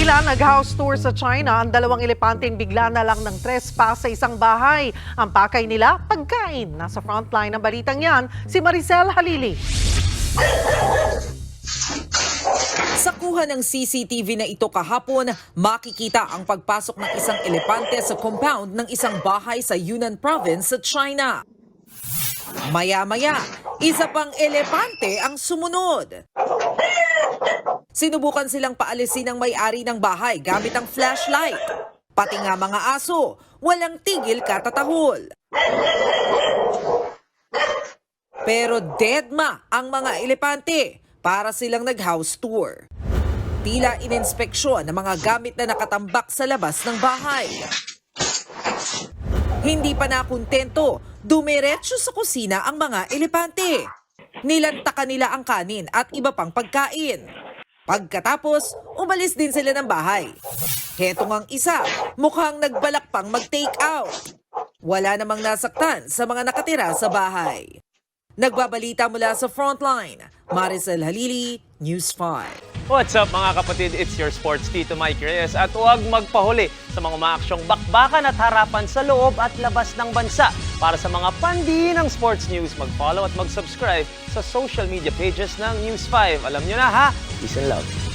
Tila nag-house tour sa China ang dalawang elepanteng bigla na lang ng trespass sa isang bahay. Ang pakay nila, pagkain. Nasa frontline ng balitang yan, si Maricel Halili. Sa kuha ng CCTV na ito kahapon, makikita ang pagpasok ng isang elepante sa compound ng isang bahay sa Yunnan Province sa China. Maya-maya, isa pang elepante ang sumunod. Sinubukan silang paalisin ng may-ari ng bahay gamit ang flashlight. Pati nga mga aso, walang tigil katatahol. Pero deadma ang mga elepante para silang nag-house tour. Tila ininspeksyon ng mga gamit na nakatambak sa labas ng bahay. Hindi pa nakontento, dumiretso sa kusina ang mga elepante. Nilantakan nila ang kanin at iba pang pagkain. Pagkatapos, umalis din sila ng bahay. Heto ngang isa, mukhang nagbalak pang mag-take out. Wala namang nasaktan sa mga nakatira sa bahay. Nagbabalita mula sa Frontline, Maricel Halili, News 5. What's up mga kapatid? It's your sports Tito Mike Reyes at huwag magpahuli sa mga umaaksyong bakbakan at harapan sa loob at labas ng bansa. Para sa mga pandinang sports news, mag-follow at mag-subscribe sa social media pages ng News 5. Alam nyo na ha, peace and love.